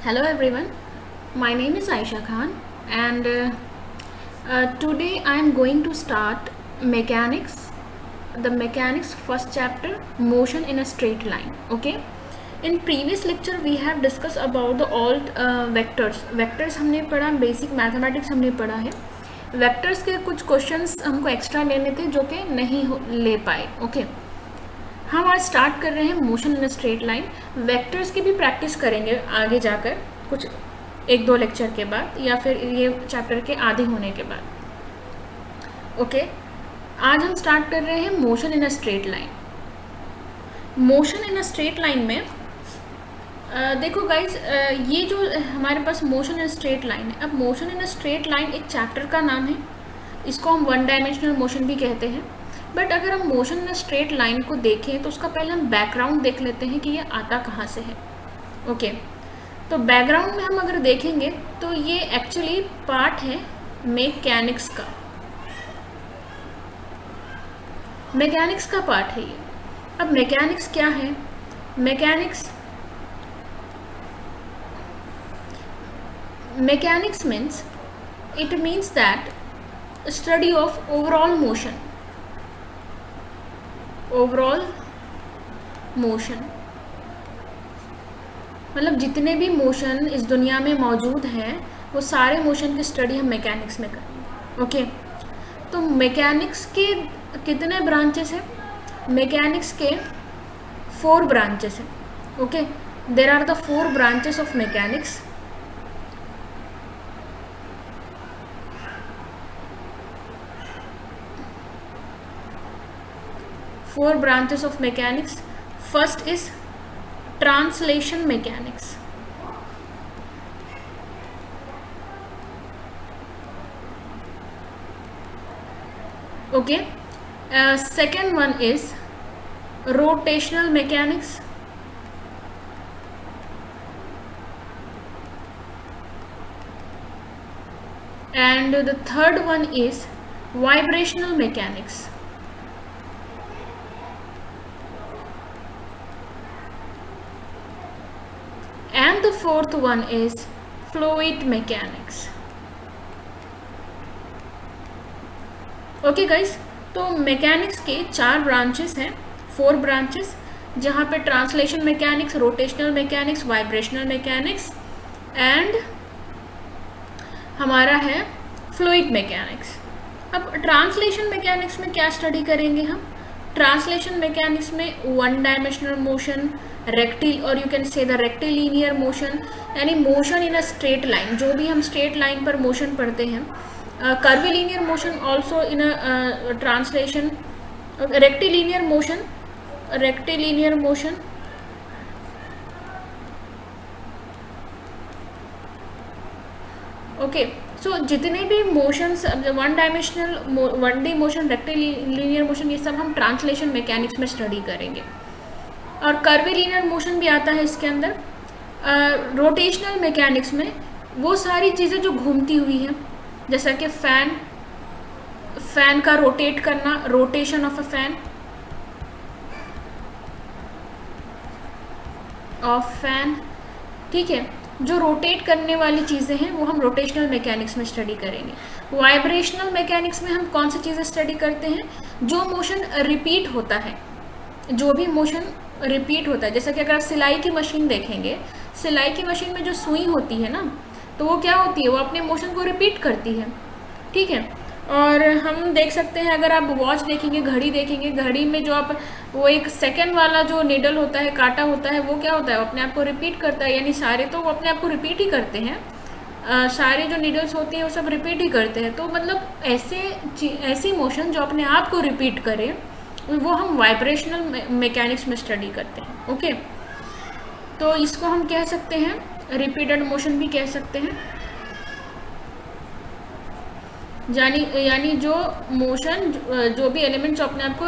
Hello everyone, my name is Aisha Khan and today I am going to start mechanics, the mechanics first chapter, motion in a straight line. Okay, in previous lecture we have discussed about the all vectors हमने पढ़ा, basic mathematics हमने पढ़ा है. Vectors के कुछ questions हमको extra लेने थे जो कि नहीं ले पाए. ओके हम आज स्टार्ट कर रहे हैं motion in straight line. Vectors की भी प्रैक्टिस करेंगे आगे जाकर कुछ एक दो लेक्चर के बाद या फिर ये चैप्टर के आधे होने के बाद. ओके आज हम स्टार्ट कर रहे हैं motion in straight line. Motion in straight line में देखो गाइज, ये जो हमारे पास मोशन इन स्ट्रेट लाइन है. अब मोशन इन स्ट्रेट लाइन एक चैप्टर का नाम है, इसको हम वन डायमेंशनल मोशन भी कहते हैं. बट अगर हम मोशन इन स्ट्रेट लाइन को देखें तो उसका पहले हम बैकग्राउंड देख लेते हैं कि ये आता कहाँ से है. ओके तो बैकग्राउंड में हम अगर देखेंगे तो ये एक्चुअली पार्ट है मैकेनिक्स का. मैकेनिक्स का पार्ट है ये. अब मैकेनिक्स क्या है? Mechanics means that study of overall motion मतलब जितने भी मोशन इस दुनिया में मौजूद हैं वो सारे मोशन की स्टडी हम मैकेनिक्स में करेंगे. ओके तो मैकेनिक्स के कितने ब्रांचेस हैं? मैकेनिक्स के 4 ब्रांचेस हैं. Okay there are the 4 branches of mechanics. Four branches of mechanics. First is translation mechanics. Okay. Second one is rotational mechanics. And the third one is vibrational mechanics. And the fourth one is fluid mechanics. Okay guys, तो mechanics के 4 branches हैं, 4 branches, जहाँ पे translation mechanics, rotational mechanics, vibrational mechanics and हमारा है fluid mechanics. अब translation mechanics में क्या स्टडी करेंगे हम? ट्रांसलेशन मैकेनिक्स में वन डायमेंशनल मोशन, रेक्टिल और you can say the rectilinear motion, यानी motion in a straight line. जो भी हम स्ट्रेट लाइन पर मोशन पढ़ते हैं, curvilinear motion also in a translation, rectilinear motion okay. So जितने भी motions, one dimensional, 1D motion, rectilinear motion, ये सब हम ट्रांसलेशन मैकेनिक्स में स्टडी करेंगे. और कर्विलिनियर मोशन भी आता है इसके अंदर. रोटेशनल मैकेनिक्स में वो सारी चीज़ें जो घूमती हुई हैं, जैसा कि फैन का रोटेट करना, रोटेशन ऑफ फैन, ठीक है, जो रोटेट करने वाली चीज़ें हैं वो हम रोटेशनल मैकेनिक्स में स्टडी करेंगे. वाइब्रेशनल मैकेनिक्स में हम कौन सी चीज़ें स्टडी करते हैं? जो मोशन रिपीट होता है, जो भी मोशन रिपीट होता है. जैसा कि अगर आप सिलाई की मशीन देखेंगे, सिलाई की मशीन में जो सुई होती है ना, तो वो क्या होती है? वो अपने मोशन को रिपीट करती है, ठीक है. और हम देख सकते हैं, अगर आप वॉच देखेंगे, घड़ी देखेंगे, घड़ी में जो आप वो एक सेकंड वाला जो निडल होता है, कांटा होता है, वो क्या होता है? वो अपने आप को रिपीट करता है. यानी सारे तो वो अपने आप को रिपीट ही करते हैं, सारे जो निडल्स होती हैं वो सब रिपीट ही करते हैं. तो मतलब ऐसी मोशन जो अपने आप को रिपीट करे, वो हम वाइब्रेशनल मैकेनिक्स में स्टडी करते हैं. ओके तो इसको हम कह सकते हैं रिपीटेड मोशन भी कह सकते हैं. यानी जो मोशन, जो भी एलिमेंट्स अपने आप को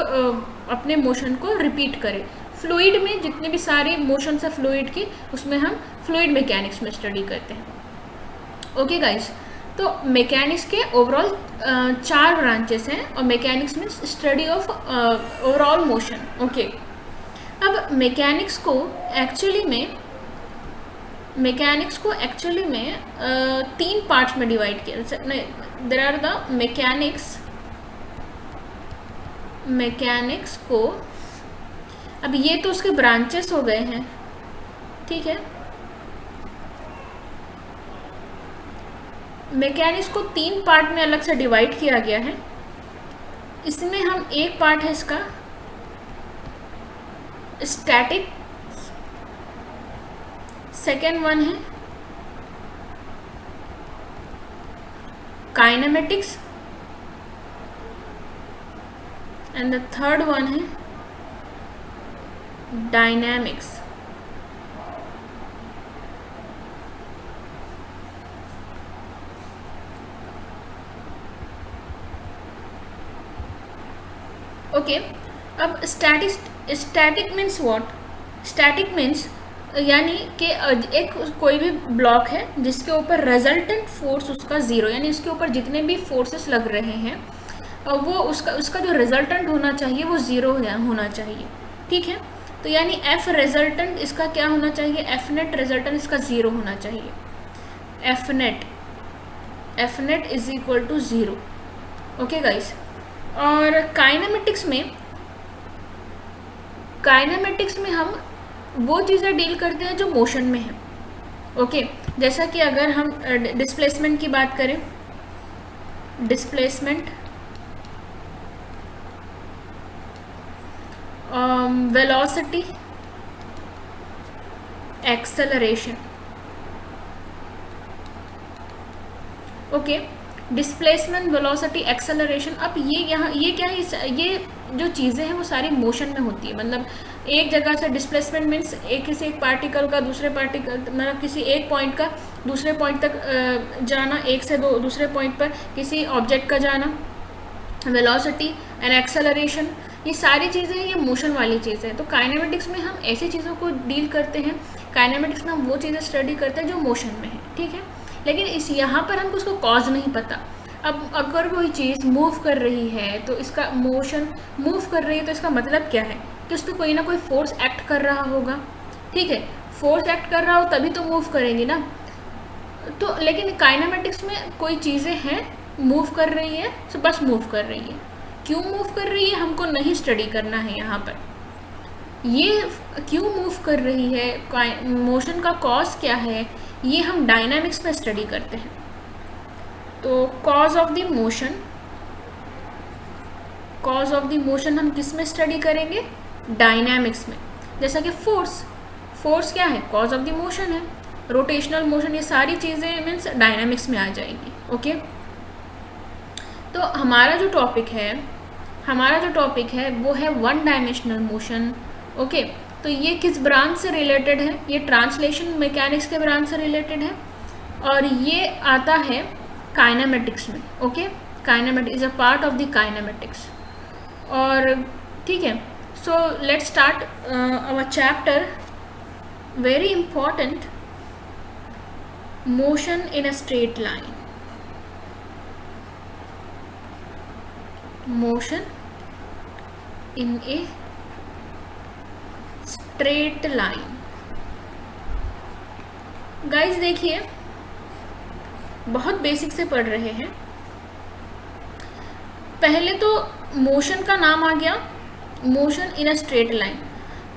अपने मोशन को रिपीट करे. फ्लूइड में जितने भी सारे मोशंस है फ्लूइड की, उसमें हम फ्लूइड मैकेनिक्स में स्टडी करते हैं. ओके गाइस, तो मैकेनिक्स के ओवरऑल 4 ब्रांचेस हैं और मैकेनिक्स में study of overall motion. Okay अब मैकेनिक्स को एक्चुअली में मैकेनिक्स को एक्चुअली में तीन पार्ट्स में डिवाइड किया। देयर आर द मैकेनिक्स को, अब ये तो उसके ब्रांचेस हो गए हैं, ठीक है। मैकेनिक्स को तीन पार्ट में अलग से डिवाइड किया गया है। इसमें हम एक पार्ट है इसका स्टैटिक, सेकेंड वन है kinematics and the third one है डायनामिक्स। ओके, अब static means what? Static means यानी कि एक कोई भी ब्लॉक है जिसके ऊपर रिजल्टेंट फोर्स उसका ज़ीरो, यानी इसके ऊपर जितने भी फोर्सेस लग रहे हैं वो उसका जो रिजल्टेंट होना चाहिए वो ज़ीरो होना चाहिए, ठीक है। तो यानी एफ रिजल्टेंट इसका क्या होना चाहिए? एफ नेट रिजल्टेंट इसका ज़ीरो होना चाहिए। F net is equal to zero. Okay guys, और काइनेमेटिक्स में हम वो चीज़ें डील करते हैं जो मोशन में है। ओके, जैसा कि अगर हम डिस्प्लेसमेंट की बात करें, displacement, velocity, acceleration. Okay, displacement, velocity, acceleration. अब ये क्या है? ये जो चीज़ें हैं वो सारी मोशन में होती है। मतलब एक जगह से डिस्प्लेसमेंट मीन्स किसी एक पार्टिकल का दूसरे पार्टिकल, मतलब किसी एक पॉइंट का दूसरे पॉइंट तक जाना, एक से दूसरे पॉइंट पर किसी ऑब्जेक्ट का जाना। वेलोसिटी एंड एक्सेलरेशन, ये सारी चीज़ें ये मोशन वाली चीज़ें हैं। तो काइनेमेटिक्स में हम ऐसी चीज़ों को डील करते हैं, काइनेमेटिक्स में हम वो चीज़ें स्टडी करते हैं जो मोशन में है, ठीक है। लेकिन यहाँ पर हमको उसको कॉज नहीं पता। अब अगर कोई चीज़ मूव कर रही है तो इसका मोशन मूव कर रही है तो इसका मतलब क्या है कि उस पर कोई ना कोई फोर्स एक्ट कर रहा होगा, ठीक है। फोर्स एक्ट कर रहा हो तभी तो मूव करेंगी ना। तो लेकिन काइनेमेटिक्स में कोई चीज़ें हैं मूव कर रही है, तो बस मूव कर रही है। क्यों मूव कर रही है हमको नहीं स्टडी करना है यहाँ पर। ये क्यों मूव कर रही है, मोशन का कॉज क्या है, ये हम डायनामिक्स में स्टडी करते हैं। तो कॉज ऑफ द मोशन हम किस में स्टडी करेंगे? डायनामिक्स में। जैसा कि फोर्स क्या है? कॉज ऑफ द मोशन है। रोटेशनल मोशन, ये सारी चीज़ें मीन्स डायनामिक्स में आ जाएंगी। ओके, तो हमारा जो टॉपिक है वो है वन डायमेंशनल मोशन। ओके, तो ये किस ब्रांच से रिलेटेड है? ये ट्रांसलेशन मैकेनिक्स के ब्रांच से रिलेटेड है और ये आता है काइनेमेटिक्स में। Okay, kinematics is a part of the kinematics. और ठीक है, so let's start our chapter, very important, motion in a straight line. Motion in a straight line. Guys देखिए, बहुत बेसिक से पढ़ रहे हैं। पहले तो मोशन का नाम आ गया, motion in a straight line.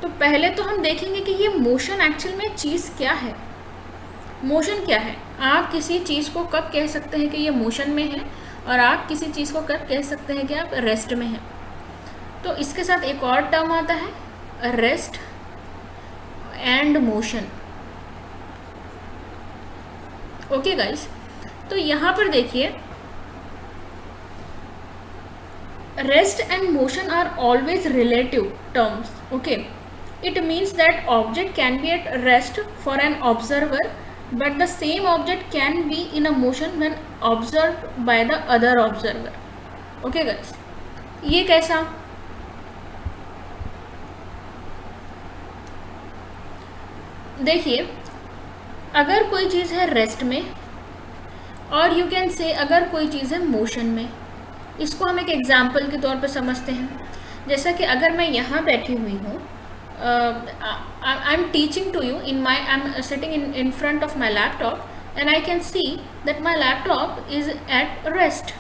तो पहले तो हम देखेंगे कि ये मोशन एक्चुअल में चीज़ क्या है। मोशन क्या है? आप किसी चीज़ को कब कह सकते हैं कि ये मोशन में है और आप किसी चीज़ को कब कह सकते हैं कि आप रेस्ट में हैं। तो इसके साथ एक और टर्म आता है, rest and motion. Okay guys, तो यहाँ पर देखिए, rest and motion are always relative terms. Okay, it means that object can be at rest for an observer but the same object can be in a motion when observed by the other observer. Okay guys, ये कैसा? देखिए, अगर कोई चीज़ है rest में और you can से अगर कोई चीज़ है मोशन में, इसको हम एक एग्जाम्पल के तौर पर समझते हैं। जैसा कि अगर मैं यहाँ बैठी हुई हूँ I'm teaching to you I'm sitting in front of my laptop, and I can see that my laptop is at rest,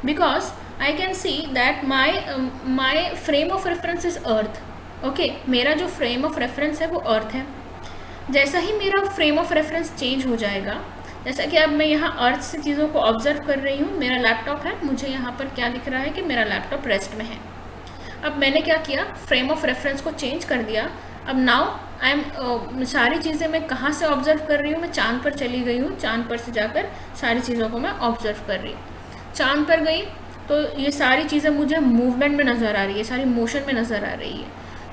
because I can see that my frame of reference is earth. Okay, मेरा जो frame of reference है वो अर्थ है. जैसा ही मेरा frame of reference change हो जाएगा, जैसा कि अब मैं यहाँ अर्थ से चीज़ों को ऑब्जर्व कर रही हूँ, मेरा लैपटॉप है, मुझे यहाँ पर क्या दिख रहा है कि मेरा लैपटॉप रेस्ट में है. अब मैंने क्या किया, फ्रेम ऑफ रेफरेंस को चेंज कर दिया. अब नाउ आई एम सारी चीज़ें मैं कहाँ से ऑब्जर्व कर रही हूँ, मैं चांद पर चली गई हूँ. चांद पर से जाकर सारी चीज़ों को मैं ऑब्जर्व कर रही हूँ. चांद पर गई तो ये सारी चीज़ें मुझे मूवमेंट में नज़र आ रही है, सारी मोशन में नज़र आ रही है.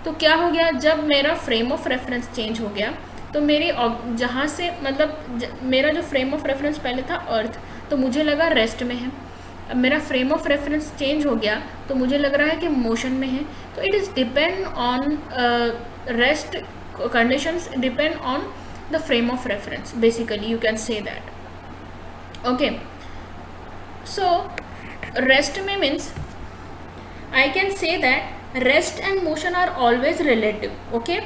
तो क्या हो गया, जब मेरा फ्रेम ऑफ रेफरेंस चेंज हो गया तो मेरी जहाँ से मतलब मेरा जो फ्रेम ऑफ रेफरेंस पहले था अर्थ, तो मुझे लगा रेस्ट में है. अब मेरा फ्रेम ऑफ रेफरेंस चेंज हो गया तो मुझे लग रहा है कि मोशन में है. तो it is depend on rest conditions, depend on the frame of reference, basically you can say that. Okay, so rest में means I can say that rest and motion are always relative. Okay,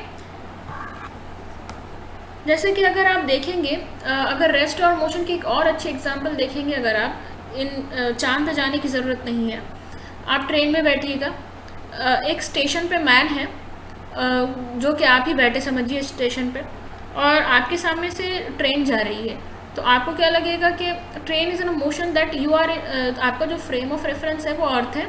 जैसे कि अगर आप देखेंगे, अगर rest और motion की एक और अच्छी एग्जांपल देखेंगे, अगर आप चांद पे जाने की ज़रूरत नहीं है, आप ट्रेन में बैठिएगा, एक स्टेशन पे मैन है, जो कि आप ही बैठे समझिए स्टेशन पे, और आपके सामने से ट्रेन जा रही है, तो आपको क्या लगेगा कि train is in a motion, that you are, आपका जो फ्रेम ऑफ रेफरेंस है वो अर्थ है,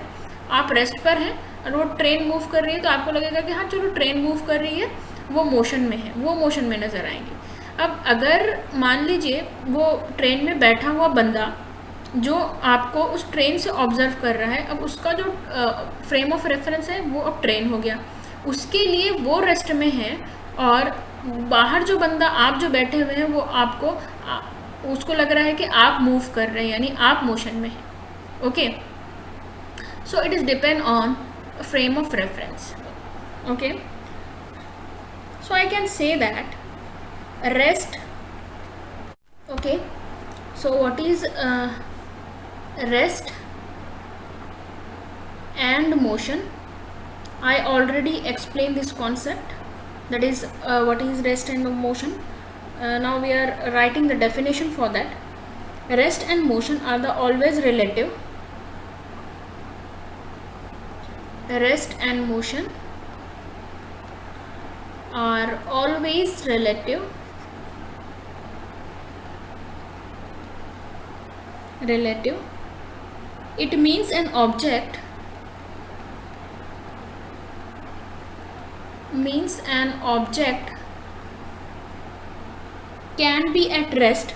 आप रेस्ट पर हैं और वो ट्रेन मूव कर रही है, तो आपको लगेगा कि हाँ चलो ट्रेन मूव कर रही है, वो मोशन में है, वो मोशन में नज़र आएंगे. अब अगर मान लीजिए वो ट्रेन में बैठा हुआ बंदा जो आपको उस ट्रेन से ऑब्जर्व कर रहा है, अब उसका जो फ्रेम ऑफ रेफरेंस है वो अब ट्रेन हो गया, उसके लिए वो रेस्ट में है, और बाहर जो बंदा, आप जो बैठे हुए हैं, वो आपको उसको लग रहा है कि आप मूव कर रहे हैं, यानी आप मोशन में हैं. Okay, so it is depend on frame of reference. Okay, so I can say that rest. Okay, so what is rest and motion? I already explained this concept, that is what is rest and motion. Now we are writing the definition for that. Rest and motion are the always relative. Rest and motion are always relative. It means an object can be at rest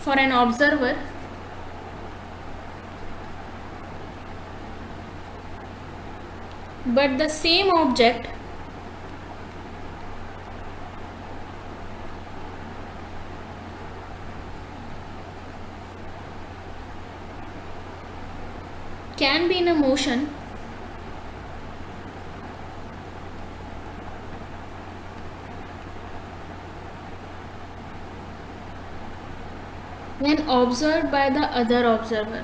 for an observer, but the same object can be in a motion when observed by the other observer.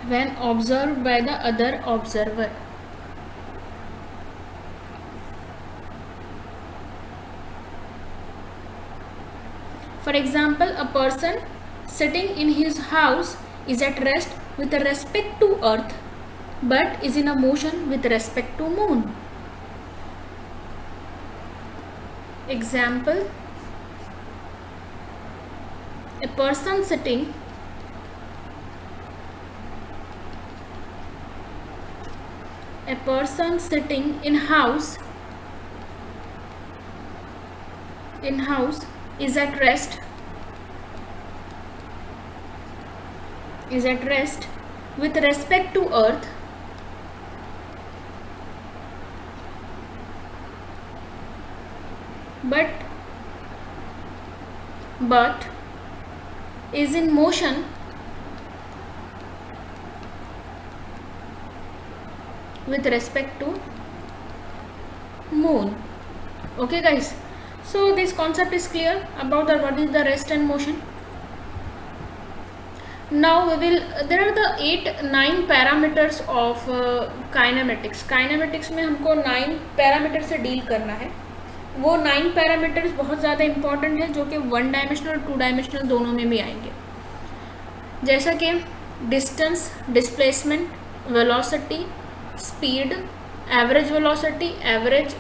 When observed by the other observer. For example, a person sitting in his house is at rest with respect to earth, but is in a motion with respect to moon. Example, a person sitting in house is at rest with respect to earth, but is in motion with respect to moon. Okay guys, so this concept is clear about what is the rest and motion. Now there are the 9 parameters of kinematics. Kinematics में हमको 9 parameter से deal करना है. वो 9 parameters बहुत ज़्यादा important है, जो कि 1 डायमेंशनल और 2 डायमेंशनल दोनों में भी आएंगे. जैसा कि distance, displacement, velocity, speed, average velocity, average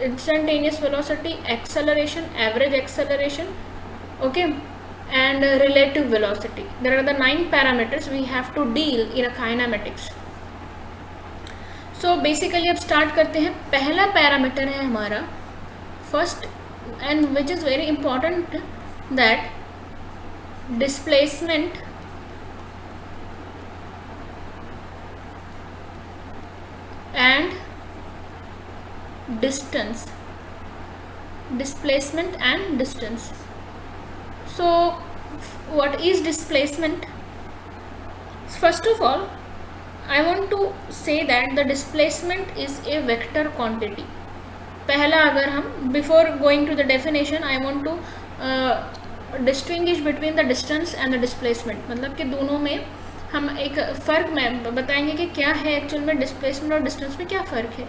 instantaneous velocity, acceleration, average acceleration, okay, and relative velocity. There are the 9 parameters we have to deal in a kinematics. So basically अब start करते हैं. पहला पैरामीटर है हमारा first, and which is very important, that displacement and distance. Displacement and distance. So what is displacement? First of all, I want to say that the displacement is a vector quantity. पहला अगर हम before going to the definition, I want to distinguish between the distance and the displacement. मतलब कि दोनों में हम एक फ़र्क में बताएंगे कि क्या है एक्चुअल में डिस्प्लेसमेंट और डिस्टेंस में क्या फ़र्क है.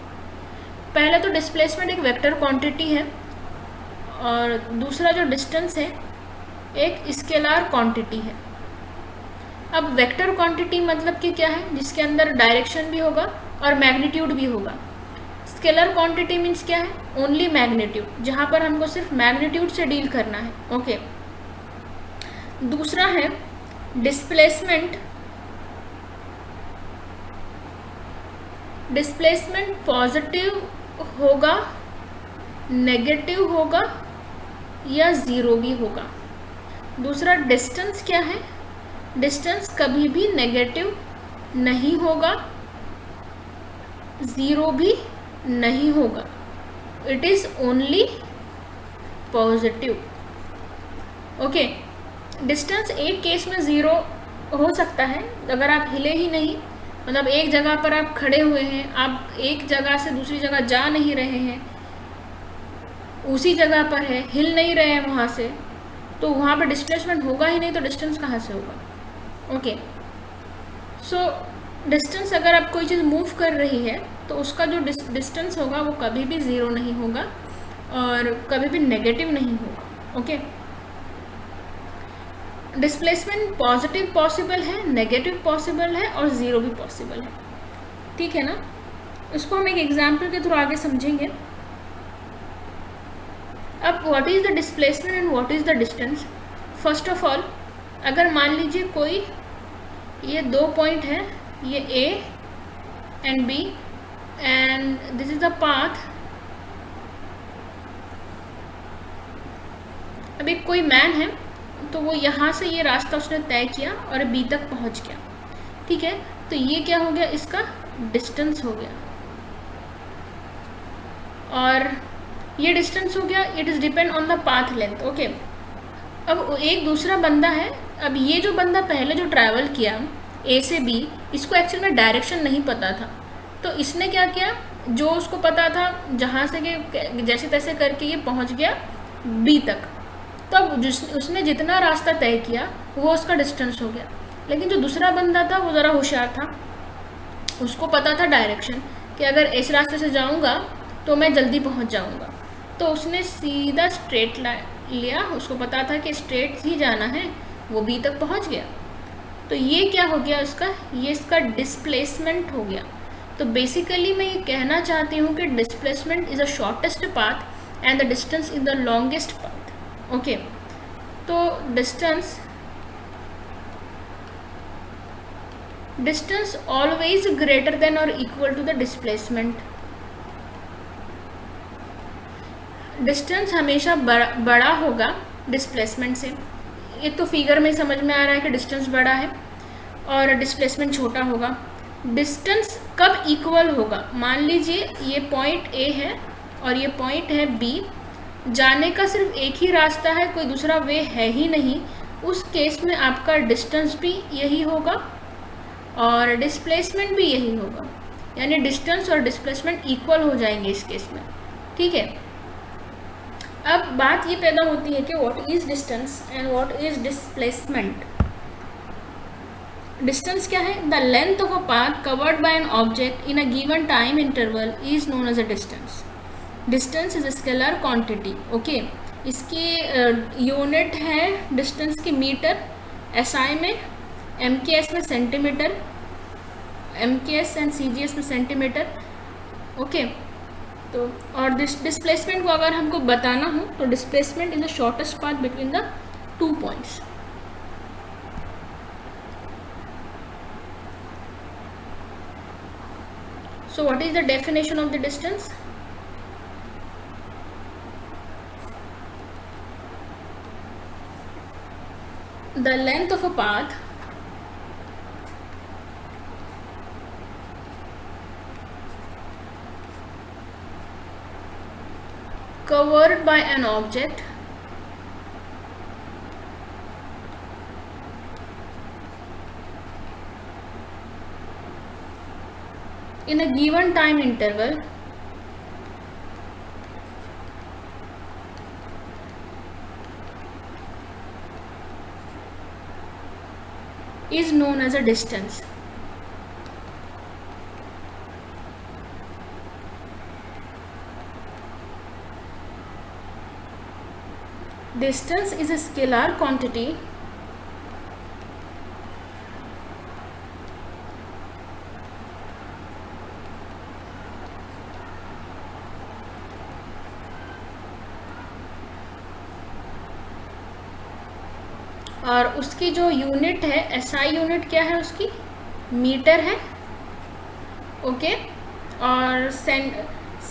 पहला तो डिस्प्लेसमेंट एक वेक्टर क्वांटिटी है, और दूसरा जो डिस्टेंस है एक स्केलर क्वांटिटी है. अब वेक्टर क्वांटिटी मतलब कि क्या है, जिसके अंदर डायरेक्शन भी होगा और मैग्नीट्यूड भी होगा. स्केलर क्वांटिटी मीन्स क्या है, ओनली मैग्नीट्यूड, जहाँ पर हमको सिर्फ मैग्नीट्यूड से डील करना है. ओके. दूसरा है डिस्प्लेसमेंट. डिस्प्लेसमेंट पॉजिटिव होगा, नेगेटिव होगा या ज़ीरो भी होगा. दूसरा डिस्टेंस क्या है, डिस्टेंस कभी भी नेगेटिव नहीं होगा, ज़ीरो भी नहीं होगा. It is only positive. Okay. Distance एक केस में ज़ीरो हो सकता है अगर आप हिले ही नहीं, मतलब एक जगह पर आप खड़े हुए हैं, आप एक जगह से दूसरी जगह जा नहीं रहे हैं, उसी जगह पर है, हिल नहीं रहे हैं वहाँ से, तो वहाँ पर डिस्प्लेसमेंट होगा ही नहीं, तो डिस्टेंस कहाँ से होगा. ओके. सो डिस्टेंस, अगर आप कोई चीज़ मूव कर रही है तो उसका जो डिस्टेंस होगा वो कभी भी ज़ीरो नहीं होगा और कभी भी नेगेटिव नहीं होगा. ओके. डिस्प्लेसमेंट पॉजिटिव पॉसिबल है, नेगेटिव पॉसिबल है और ज़ीरो भी पॉसिबल है. ठीक है ना. इसको हम एक एग्जाम्पल के थ्रू आगे समझेंगे. अब what is the displacement and what is the distance. First of all, अगर मान लीजिए कोई ये 2 पॉइंट है, ये A and B, and this is the path. अब एक कोई मैन है, तो वो यहाँ से ये रास्ता उसने तय किया और B तक पहुँच गया. ठीक है. तो ये क्या हो गया, इसका डिस्टेंस हो गया, और ये डिस्टेंस हो गया. It is depend on the path length. Okay. अब एक दूसरा बंदा है. अब ये जो बंदा पहले जो ट्रैवल किया A से B, इसको एक्चुअल में डायरेक्शन नहीं पता था, तो इसने क्या किया, जो उसको पता था जहाँ से कि जैसे तैसे करके ये पहुँच गया B तक. तो अब उसने जितना रास्ता तय किया वो उसका डिस्टेंस हो गया. लेकिन जो दूसरा बंदा था वो ज़रा होशियार था, उसको पता था डायरेक्शन कि अगर इस रास्ते से जाऊँगा तो मैं जल्दी पहुँच जाऊँगा, तो उसने सीधा स्ट्रेट लिया. उसको पता था कि स्ट्रेट ही जाना है, वो B तक पहुँच गया. तो ये क्या हो गया इसका, ये इसका डिस्प्लेसमेंट हो गया. तो बेसिकली मैं ये कहना चाहती हूँ कि displacement is a shortest path and the distance is the longest path. Okay. तो डिस्टेंस ऑलवेज ग्रेटर देन और equal to the displacement. Distance हमेशा बड़ा होगा डिस्प्लेसमेंट से. एक तो फिगर में समझ में आ रहा है कि डिस्टेंस बड़ा है और डिस्प्लेसमेंट छोटा होगा. डिस्टेंस कब इक्वल होगा, मान लीजिए ये पॉइंट A है और ये पॉइंट है B, जाने का सिर्फ एक ही रास्ता है, कोई दूसरा वे है ही नहीं. उस केस में आपका डिस्टेंस भी यही होगा और डिस्प्लेसमेंट भी यही होगा. यानी डिस्टेंस और डिस्प्लेसमेंट इक्वल हो जाएंगे इस केस में, ठीक है। अब बात ये पैदा होती है कि what is distance and what is displacement. Distance क्या है? The length of a path covered by an object in a given time interval is known as a distance. Distance is a scalar quantity, okay. इसकी unit है distance की metre, SI में, MKS में centimetre, MKS and CGS में centimetre, okay. तो और displacement को अगर हमको बताना हो तो displacement is the shortest path between the 2 points. So what is the definition of the distance? The length of a path covered by an object in a given time interval is known as a distance. Distance is a scalar quantity और उसकी जो unit है, SI unit क्या है उसकी? Metre है, okay. और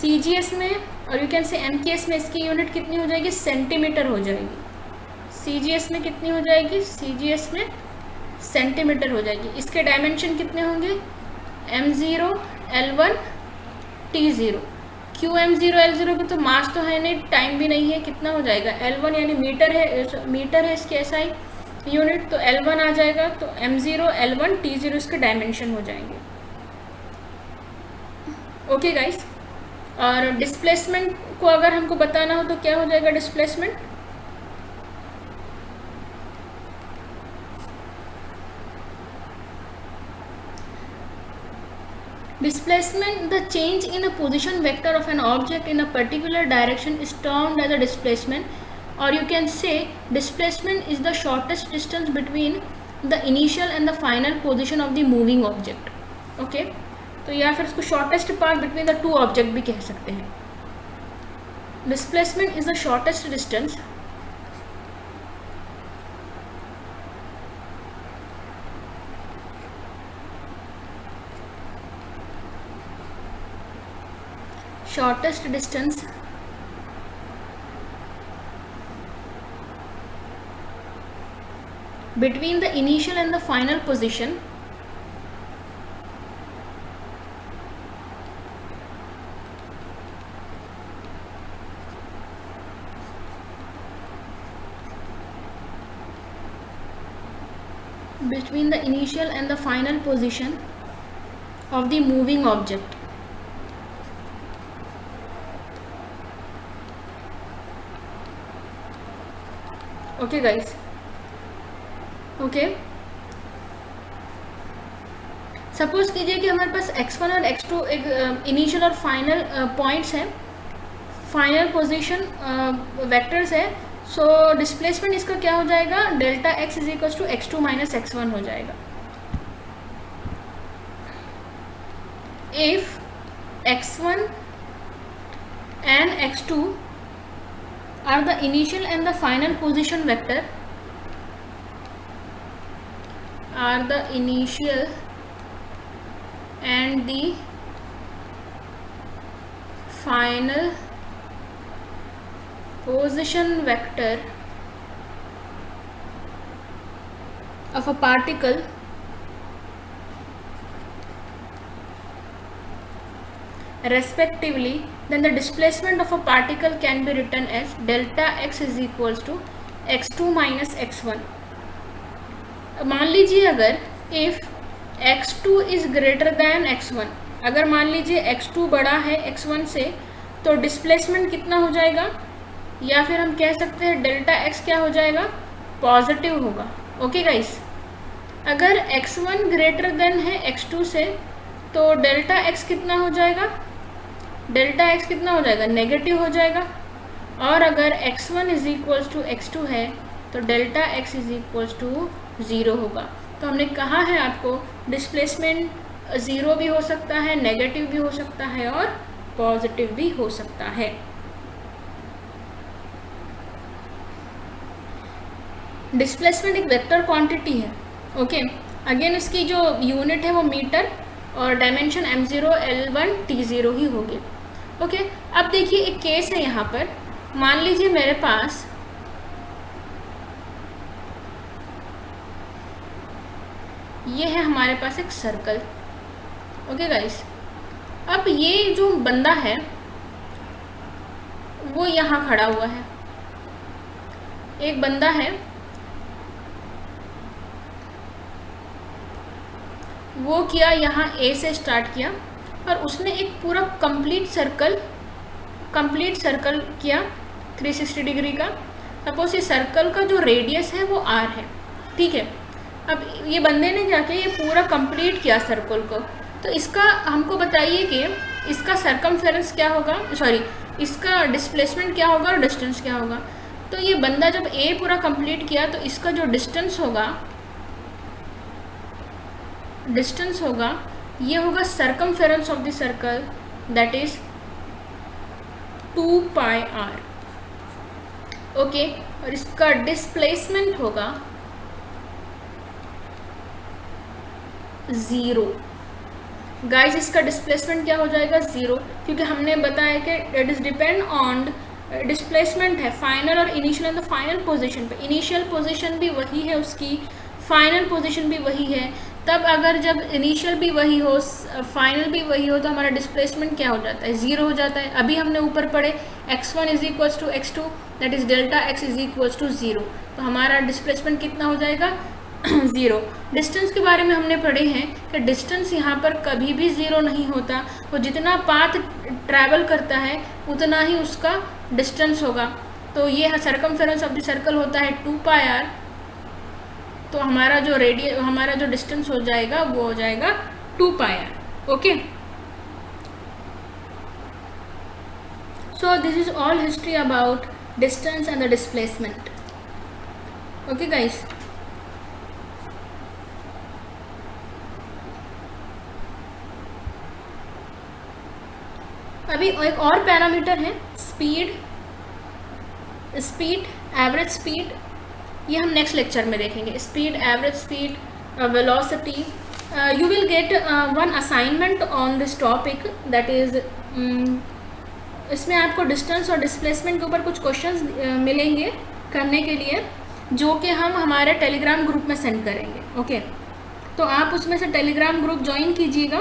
CGS में और यू कैन से एमकेएस में इसकी यूनिट कितनी हो जाएगी? सेंटीमीटर हो जाएगी। सीजीएस में कितनी हो जाएगी? सीजीएस में सेंटीमीटर हो जाएगी। इसके डायमेंशन कितने होंगे? m0 l1 t0। क्यों m0 l0 पे? तो मास तो है नहीं, टाइम भी नहीं है, कितना हो जाएगा? l1 यानी मीटर है इसके एसआई यूनिट, तो l1 आ जाएगा, तो m0 l1 t0 इसके डायमेंशन हो जाएंगे, ओके गाइस। और डिस्प्लेसमेंट को अगर हमको बताना हो तो क्या हो जाएगा displacement? Displacement, the change in a position vector of an object in a particular direction is termed as a displacement, or you can say displacement is the shortest distance between the initial and the final position of the moving object, okay। तो या फिर इसको shortest path between the two object भी कह सकते हैं। Displacement is the shortest distance between the initial and the final position of the moving object, okay guys, okay. Suppose कीजिए कि हमारे पास x1 और x2 एक इनिशियल और फाइनल पॉइंट्स हैं, फाइनल पोजीशन वेक्टर्स है। सो डिस्प्लेसमेंट इसका क्या हो जाएगा? Delta x is equal to x2 minus x1 हो जाएगा। If x1 and x2 are the initial and the final position vector, are the initial and the final position vector of a particle respectively, then the displacement of a particle can be written as delta x is equals to x2 minus x1। मान लीजिए अगर if x2 is greater than x1, अगर मान लीजिए x2 बड़ा है x1 से, तो डिस्प्लेसमेंट कितना हो जाएगा, या फिर हम कह सकते हैं डेल्टा x क्या हो जाएगा, पॉजिटिव होगा। ओके गाइस, अगर x1 ग्रेटर देन है x2 से, तो डेल्टा x कितना हो जाएगा, डेल्टा x कितना हो जाएगा, नेगेटिव हो जाएगा। और अगर x1 is equals to x2 है, तो delta x is equals to 0 होगा। तो हमने कहा है आपको डिस्प्लेसमेंट 0 भी हो सकता है, नेगेटिव भी हो सकता है और पॉजिटिव भी हो सकता है। डिस्प्लेसमेंट एक वेक्टर क्वांटिटी है। ओके, अगेन इसकी जो यूनिट है वो मीटर और डायमेंशन m0 l1 t0 ही होगी। ओके, अब देखिए एक केस है यहाँ पर, मान लीजिए मेरे पास ये है हमारे पास एक सर्कल। ओके गाइस, अब ये जो बंदा है वो यहाँ खड़ा हुआ है, एक बंदा है वो किया यहाँ A से स्टार्ट किया और उसने एक पूरा कंप्लीट सर्कल किया 360 डिग्री का। सपोज ये सर्कल का जो रेडियस है वो r है, ठीक है। अब ये बंदे ने जाके ये पूरा कंप्लीट किया सर्कल को, तो इसका हमको बताइए कि इसका सरकमफेरेंस क्या होगा, सॉरी इसका डिस्प्लेसमेंट क्या होगा और डिस्टेंस क्या होगा। तो ये बंदा जब A पूरा कंप्लीट किया तो इसका जो डिस्टेंस होगा ये होगा circumference of the circle, that is 2 pi r। Okay, और इसका डिस्प्लेसमेंट होगा 0। गाइस, इसका डिस्प्लेसमेंट क्या हो जाएगा, 0, क्योंकि हमने बताया कि it is depend on displacement है फाइनल और इनिशियल। तो फाइनल पोजीशन पे इनिशियल पोजीशन भी वही है उसकी, फाइनल पोजीशन भी वही है। तब अगर जब इनिशियल भी वही हो, फाइनल भी वही हो, तो हमारा डिस्प्लेसमेंट क्या हो जाता है, 0 हो जाता है। अभी हमने ऊपर पढ़े x1 is equals to x2, that is delta x is equals to 0। तो हमारा डिस्प्लेसमेंट कितना हो जाएगा, 0। डिस्टेंस के बारे में हमने पढ़े हैं कि डिस्टेंस यहाँ पर कभी भी 0 नहीं होता, वो जितना पाथ ट्रैवल करता है उतना ही उसका डिस्टेंस होगा। तो ये सरकमफेरेंस ऑफ द सर्कल होता है 2 पाई r। तो हमारा जो डिस्टेंस हो जाएगा वो हो जाएगा 2 पाई r। Okay, so this is all history about distance and the displacement. Okay guys, अभी एक और पैरामीटर है स्पीड, एवरेज स्पीड। ये हम नेक्स्ट लेक्चर में देखेंगे। Speed, average speed, velocity. You will get one assignment on this topic, that is इसमें आपको डिस्टेंस और डिस्प्लेसमेंट के ऊपर कुछ क्वेश्चंस मिलेंगे करने के लिए, जो कि हम हमारे टेलीग्राम ग्रुप में सेंड करेंगे। ओके, तो आप उसमें से टेलीग्राम ग्रुप ज्वाइन कीजिएगा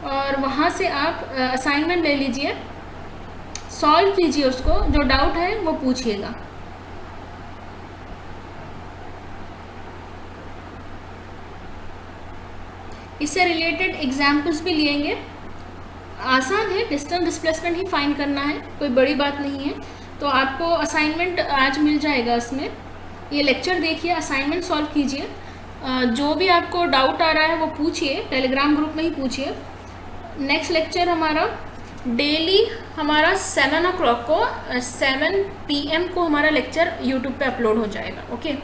और वहाँ से आप असाइनमेंट ले लीजिए, सॉल्व कीजिए उसको, जो डाउट है वो पूछिएगा। इससे रिलेटेड एग्जाम्पल्स भी लेंगे। आसान है, डिस्टेंस डिस्प्लेसमेंट ही फाइंड करना है, कोई बड़ी बात नहीं है। तो आपको असाइनमेंट आज मिल जाएगा इसमें। ये लेक्चर देखिए, असाइनमेंट सॉल्व कीजिए, जो भी आपको डाउट आ रहा है वो पूछिए, टेलीग्राम ग्रुप में ही पूछिए। नेक्स्ट लेक्चर हमारा डेली 7 o'clock को 7 PM को हमारा लेक्चर यूट्यूब पे अपलोड हो जाएगा। ओके।